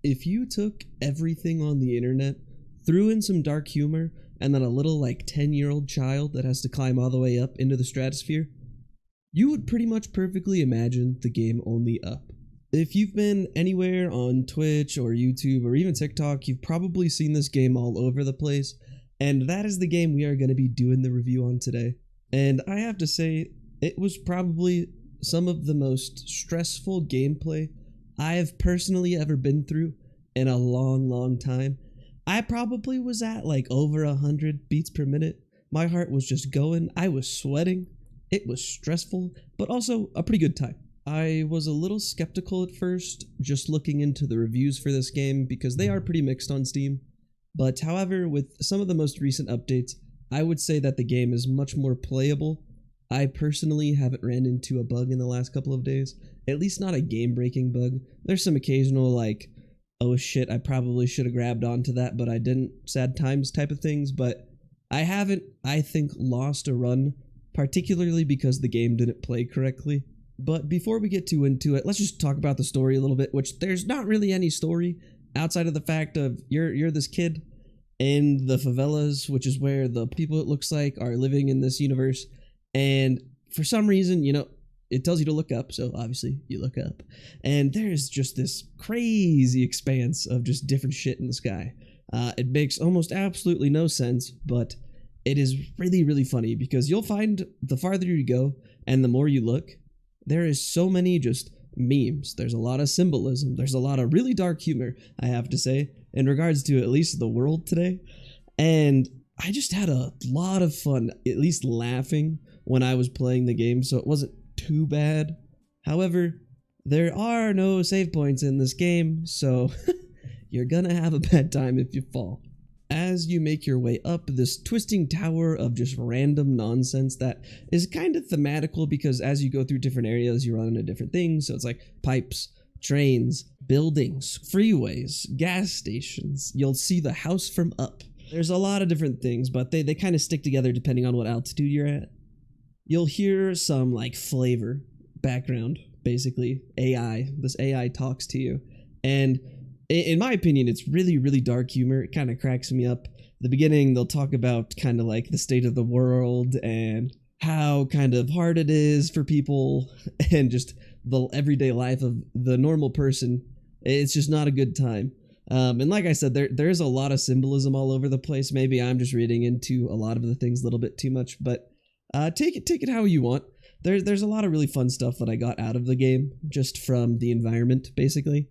If you took everything on the internet, threw in some dark humor, and then a little like 10-year-old child that has to climb all the way up into the stratosphere, you would pretty much perfectly imagine the game Only Up. If you've been anywhere on Twitch or YouTube or even TikTok, you've probably seen this game all over the place, and that is the game we are going to be doing the review on today. And I have to say, it was probably some of the most stressful gameplay I have personally ever been through in a long time. I probably was at like over 100 beats per minute. My heart was just going. I was sweating. It was stressful, but also a pretty good time. I was a little skeptical at first, just looking into the reviews for this game because they are pretty mixed on Steam. But however, with some of the most recent updates, I would say that the game is much more playable. I personally haven't ran into a bug in the last couple of days, at least not a game-breaking bug. There's some occasional like, oh shit, I probably should have grabbed onto that, but I didn't, sad times type of things, but I haven't, I think, lost a run, particularly because the game didn't play correctly. But before we get too into it, let's just talk about the story a little bit, which there's not really any story outside of the fact of you're this kid in the favelas, which is where the people, it looks like, are living in this universe. And for some reason, it tells you to look up, so obviously you look up. And there's just this crazy expanse of just different shit in the sky. It makes almost absolutely no sense, but it is really funny because you'll find the farther you go and the more you look, there is so many just memes. There's a lot of symbolism. There's a lot of really dark humor, I have to say, in regards to at least the world today. And I just had a lot of fun, at least laughing when I was playing the game, so it wasn't too bad. However, there are no save points in this game, so you're gonna have a bad time if you fall. As you make your way up this twisting tower of just random nonsense that is kind of thematical because as you go through different areas, you run into different things, so it's like pipes, trains, buildings, freeways, gas stations. You'll see the house from up. There's a lot of different things, but they kind of stick together depending on what altitude you're at. You'll hear some like flavor background, basically AI. This AI talks to you, and in my opinion, it's really dark humor. It kind of cracks me up. At the beginning, they'll talk about kind of like the state of the world and how kind of hard it is for people and just the everyday life of the normal person. It's just not a good time. And like I said, there's a lot of symbolism all over the place. Maybe I'm just reading into a lot of the things a little bit too much, but take it how you want. There's a lot of really fun stuff that I got out of the game just from the environment, basically.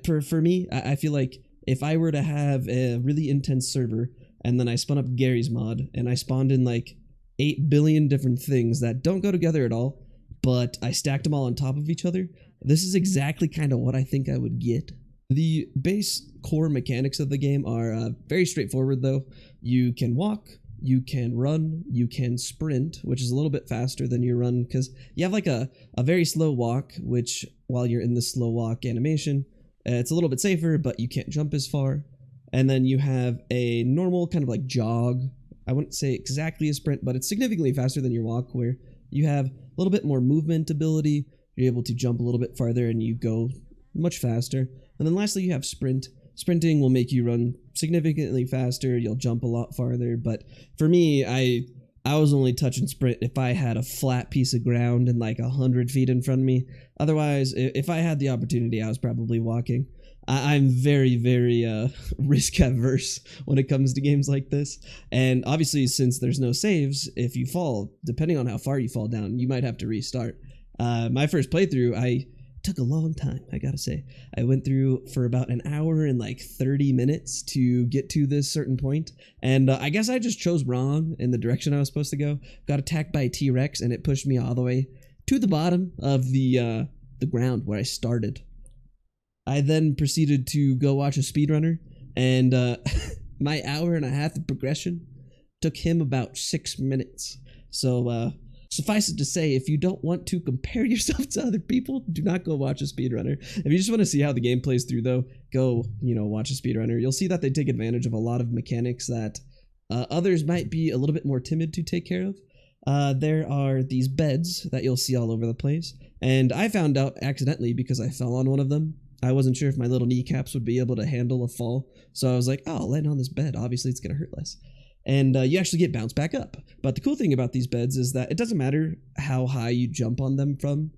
For me, I feel like if I were to have a really intense server and then I spun up Gary's mod and I spawned in like 8 billion different things that don't go together at all, but I stacked them all on top of each other, this is exactly kind of what I think I would get. The base core mechanics of the game are very straightforward though. You can walk, you can run, you can sprint, which is a little bit faster than your run because you have like a very slow walk, which while you're in the slow walk animation, it's a little bit safer, but you can't jump as far. And then you have a normal kind of like jog. I wouldn't say exactly a sprint, but it's significantly faster than your walk where you have a little bit more movement ability. You're able to jump a little bit farther and you go much faster. And then lastly, you have sprint. Sprinting will make you run significantly faster. You'll jump a lot farther. But for me, I was only touching sprint if I had a flat piece of ground and like 100 feet in front of me. Otherwise, if I had the opportunity, I was probably walking. I'm very risk averse when it comes to games like this. And obviously, since there's no saves, if you fall, depending on how far you fall down, you might have to restart. My first playthrough, I took a long time, I gotta say. I went through for about an hour and like 30 minutes to get to this certain point, and I guess I just chose wrong in the direction I was supposed to go. Got attacked by a T-Rex, and it pushed me all the way to the bottom of the ground where I started. I then proceeded to go watch a speedrunner, and my hour and a half of progression took him about 6 minutes. So, suffice it to say, if you don't want to compare yourself to other people, do not go watch a speedrunner. If you just want to see how the game plays through, though, go, watch a speedrunner. You'll see that they take advantage of a lot of mechanics that others might be a little bit more timid to take care of. There are these beds that you'll see all over the place, and I found out accidentally because I fell on one of them. I wasn't sure if my little kneecaps would be able to handle a fall. So I was like, oh, I'll land on this bed. Obviously, it's going to hurt less. And you actually get bounced back up. But the cool thing about these beds is that it doesn't matter how high you jump on them from.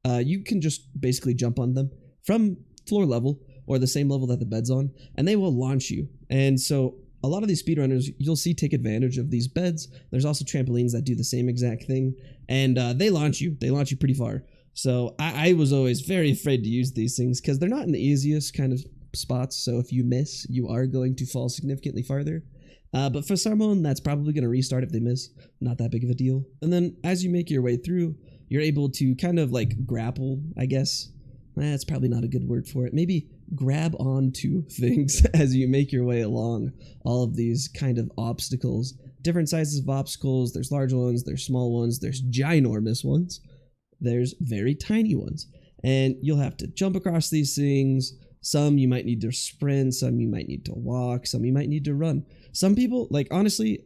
You can just basically jump on them from floor level or the same level that the bed's on, and they will launch you. And so a lot of these speedrunners you'll see take advantage of these beds. There's also trampolines that do the same exact thing, and they launch you. They launch you pretty far. So I was always very afraid to use these things because they're not in the easiest kind of spots. So if you miss, you are going to fall significantly farther. But for someone that's probably going to restart if they miss, not that big of a deal. And then as you make your way through, you're able to kind of like grapple, I guess. That's probably not a good word for it. Maybe grab onto things as you make your way along all of these kind of obstacles. Different sizes of obstacles. There's large ones, there's small ones, there's ginormous ones, there's very tiny ones. And you'll have to jump across these things. Some you might need to sprint, some you might need to walk, some you might need to run. Some people, like honestly,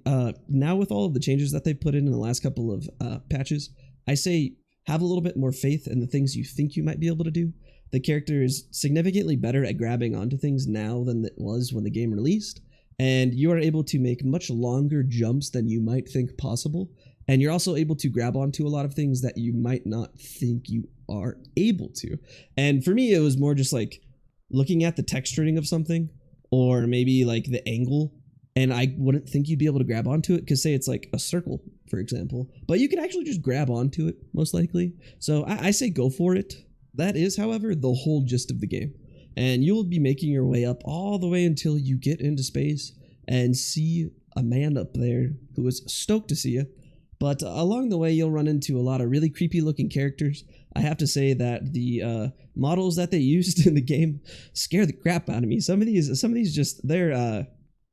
now with all of the changes that they've put in the last couple of patches, I say have a little bit more faith in the things you think you might be able to do. The character is significantly better at grabbing onto things now than it was when the game released, and you are able to make much longer jumps than you might think possible, and you're also able to grab onto a lot of things that you might not think you are able to. And for me, it was more just like looking at the texturing of something, or maybe like the angle, and I wouldn't think you'd be able to grab onto it because say it's like a circle, for example, but you can actually just grab onto it most likely. So I say go for it. That is, however, the whole gist of the game, and you'll be making your way up all the way until you get into space and see a man up there who is stoked to see you. But along the way, you'll run into a lot of really creepy looking characters. I have to say that the models that they used in the game scare the crap out of me. Some of these just, they're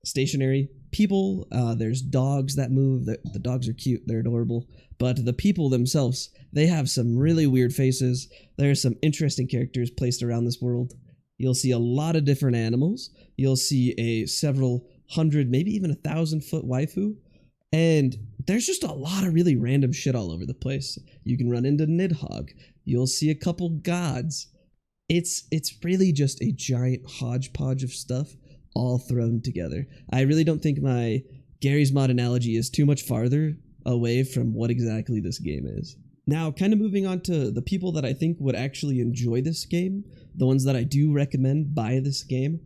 stationary people. There's dogs that move. The dogs are cute. They're adorable. But the people themselves, they have some really weird faces. There are some interesting characters placed around this world. You'll see a lot of different animals. You'll see a several hundred, maybe even 1,000-foot waifu. And there's just a lot of really random shit all over the place. You can run into Nidhogg. You'll see a couple gods. It's really just a giant hodgepodge of stuff all thrown together. I really don't think my Gary's Mod analogy is too much farther away from what exactly this game is. Now, kind of moving on to the people that I think would actually enjoy this game, the ones that I do recommend buy this game,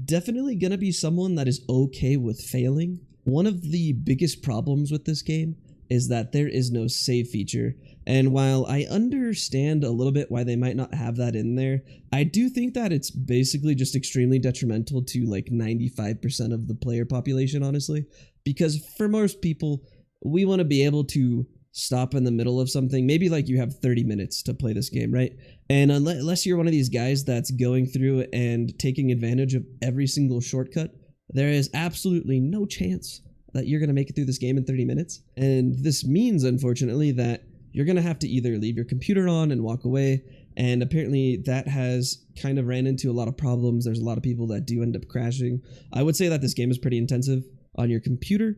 definitely gonna be someone that is okay with failing. One of the biggest problems with this game is that there is no save feature, and while I understand a little bit why they might not have that in there, I do think that it's basically just extremely detrimental to like 95% of the player population, honestly, because for most people, we want to be able to stop in the middle of something. Maybe like you have 30 minutes to play this game, right? And unless you're one of these guys that's going through and taking advantage of every single shortcut, there is absolutely no chance that you're going to make it through this game in 30 minutes. And this means, unfortunately, that you're going to have to either leave your computer on and walk away. And apparently that has kind of ran into a lot of problems. There's a lot of people that do end up crashing. I would say that this game is pretty intensive on your computer,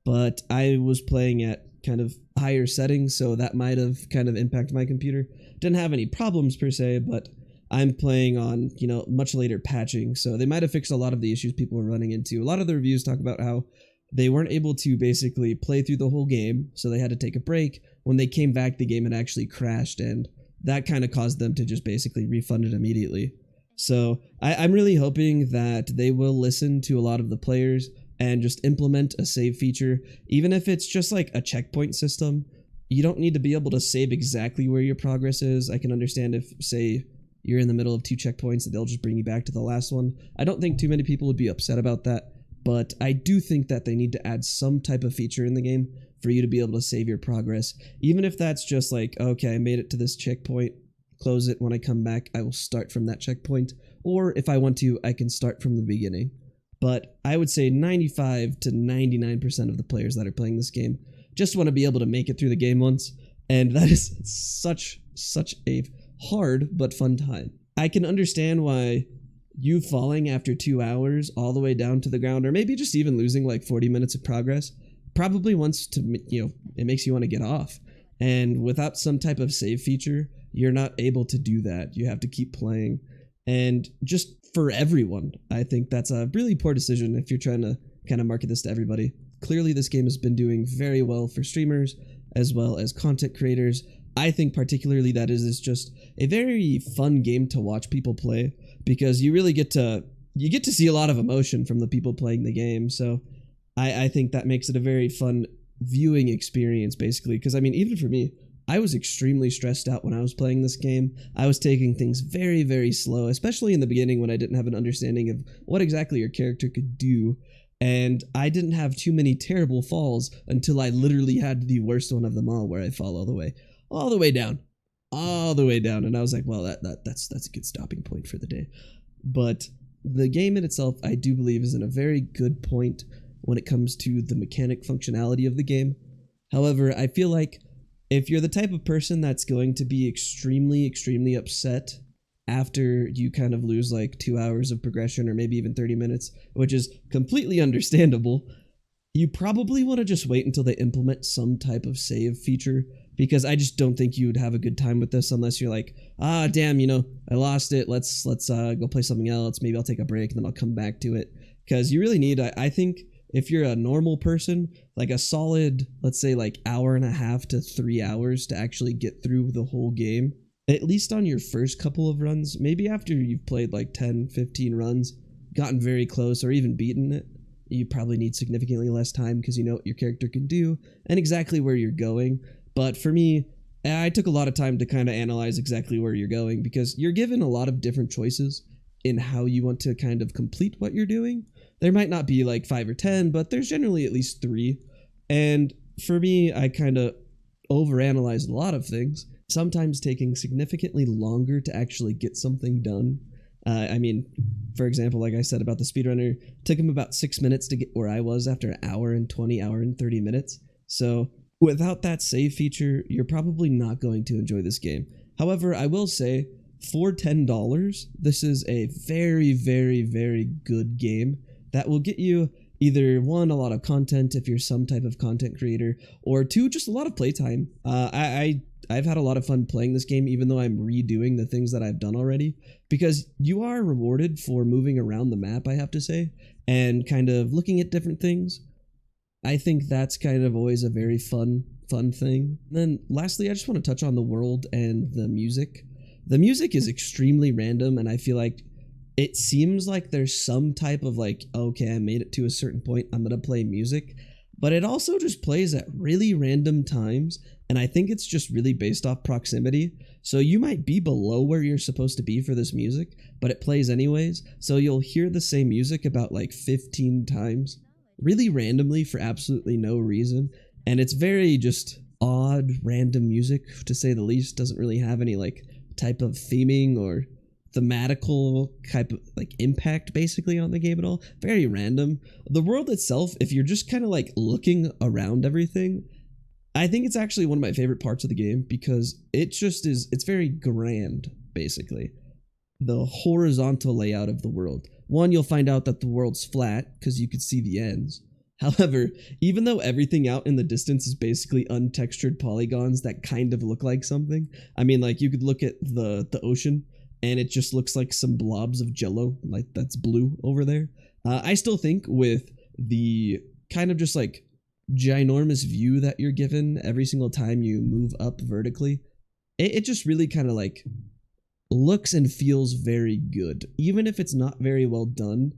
but I was playing at kind of higher settings, so that might have kind of impacted my computer. Didn't have any problems per se, but I'm playing on, much later patching, so they might have fixed a lot of the issues people were running into. A lot of the reviews talk about how they weren't able to basically play through the whole game, so they had to take a break. When they came back, the game had actually crashed, and that kind of caused them to just basically refund it immediately. So I'm really hoping that they will listen to a lot of the players and just implement a save feature, even if it's just like a checkpoint system. You don't need to be able to save exactly where your progress is. I can understand if, say, you're in the middle of 2 checkpoints, that they'll just bring you back to the last one. I don't think too many people would be upset about that, but I do think that they need to add some type of feature in the game for you to be able to save your progress, even if that's just like, okay, I made it to this checkpoint, close it. When I come back, I will start from that checkpoint, or if I want to, I can start from the beginning. But I would say 95 to 99% of the players that are playing this game just want to be able to make it through the game once, and that is such a hard but fun time. I can understand why you falling after 2 hours all the way down to the ground, or maybe just even losing like 40 minutes of progress, probably wants to, it makes you want to get off. And without some type of save feature, you're not able to do that. You have to keep playing. And just for everyone, I think that's a really poor decision if you're trying to kind of market this to everybody. Clearly, this game has been doing very well for streamers as well as content creators. I think particularly that is just a very fun game to watch people play, because you really get to see a lot of emotion from the people playing the game. So I think that makes it a very fun viewing experience, basically. Because I mean, even for me, I was extremely stressed out when I was playing this game. I was taking things very, very slow, especially in the beginning when I didn't have an understanding of what exactly your character could do. And I didn't have too many terrible falls until I literally had the worst one of them all, where I fall all the way down. And I was like, well, that's a good stopping point for the day. But the game in itself, I do believe, is in a very good point when it comes to the mechanic functionality of the game. However, I feel like if you're the type of person that's going to be extremely, extremely upset after you kind of lose like 2 hours of progression, or maybe even 30 minutes, which is completely understandable, you probably want to just wait until they implement some type of save feature, because I just don't think you would have a good time with this unless you're like, damn, I lost it. Let's go play something else. Maybe I'll take a break and then I'll come back to it. Because you really need, I think, if you're a normal person, like a solid, let's say like hour and a half to 3 hours to actually get through the whole game, at least on your first couple of runs. Maybe after you've played like 10, 15 runs, gotten very close, or even beaten it, you probably need significantly less time because you know what your character can do and exactly where you're going. But for me, I took a lot of time to kind of analyze exactly where you're going, because you're given a lot of different choices in how you want to kind of complete what you're doing. There might not be like 5 or 10, but there's generally at least 3. And for me, I kind of overanalyzed a lot of things, sometimes taking significantly longer to actually get something done. I mean, for example, like I said about the speedrunner, took him about 6 minutes to get where I was after an hour and 20, hour and 30 minutes. So without that save feature, you're probably not going to enjoy this game. However, I will say, for $10, this is a very, very, very good game that will get you either, 1, a lot of content if you're some type of content creator, or 2, just a lot of playtime. I've had a lot of fun playing this game, even though I'm redoing the things that I've done already, because you are rewarded for moving around the map, I have to say, and kind of looking at different things. I think that's kind of always a very fun thing. And then lastly, I just want to touch on the world and the music. The music is extremely random, and I feel like it seems like there's some type of like, okay, I made it to a certain point, I'm gonna play music, but it also just plays at really random times, and I think it's just really based off proximity. So you might be below where you're supposed to be for this music, but it plays anyways, so you'll hear the same music about like 15 times, really randomly for absolutely no reason, and it's very just odd, random music, to say the least. Doesn't really have any like type of theming or thematical type of like impact basically on the game at all. Very random. The world itself, if you're just kind of like looking around everything, I think it's actually one of my favorite parts of the game, because it just is, it's very grand, basically. The horizontal layout of the world. 1, you'll find out that the world's flat because you could see the ends. However, even though everything out in the distance is basically untextured polygons that kind of look like something, I mean, like you could look at the ocean and it just looks like some blobs of jello, like that's blue over there. I still think with the kind of just like ginormous view that you're given every single time you move up vertically, it just really kind of like looks and feels very good. Even if it's not very well done,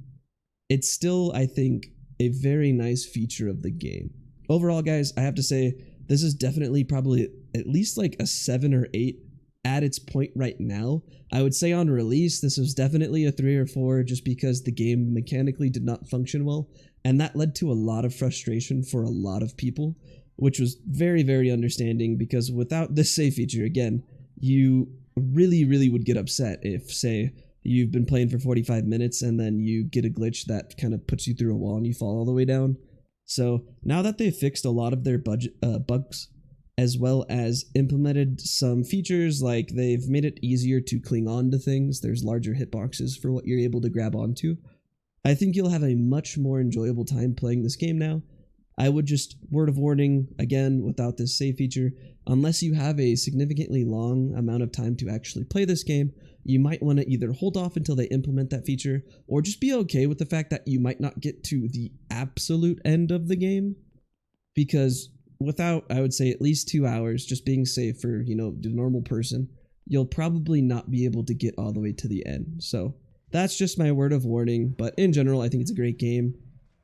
it's still, I think, a very nice feature of the game. Overall, guys, I have to say, this is definitely probably at least like a 7 or 8 at its point right now. I would say on release, this was definitely a 3 or 4, just because the game mechanically did not function well, and that led to a lot of frustration for a lot of people, which was very, very understanding, because without this save feature, again, you really, really would get upset if, say, you've been playing for 45 minutes and then you get a glitch that kind of puts you through a wall and you fall all the way down. So now that they've fixed a lot of their bugs, as well as implemented some features, like they've made it easier to cling on to things, there's larger hitboxes for what you're able to grab onto, I think you'll have a much more enjoyable time playing this game now. I would just, word of warning, again, without this save feature, unless you have a significantly long amount of time to actually play this game, you might want to either hold off until they implement that feature, or just be okay with the fact that you might not get to the absolute end of the game, because without, I would say, at least 2 hours just being safe for, the normal person, you'll probably not be able to get all the way to the end. So that's just my word of warning, but in general, I think it's a great game.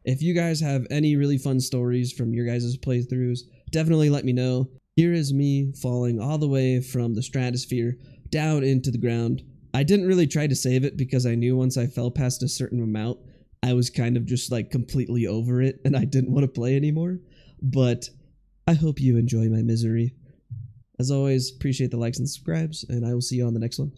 If you guys have any really fun stories from your guys' playthroughs, definitely let me know. Here is me falling all the way from the stratosphere down into the ground. I didn't really try to save it because I knew once I fell past a certain amount, I was kind of just like completely over it and I didn't want to play anymore. But I hope you enjoy my misery. As always, appreciate the likes and subscribes, and I will see you on the next one.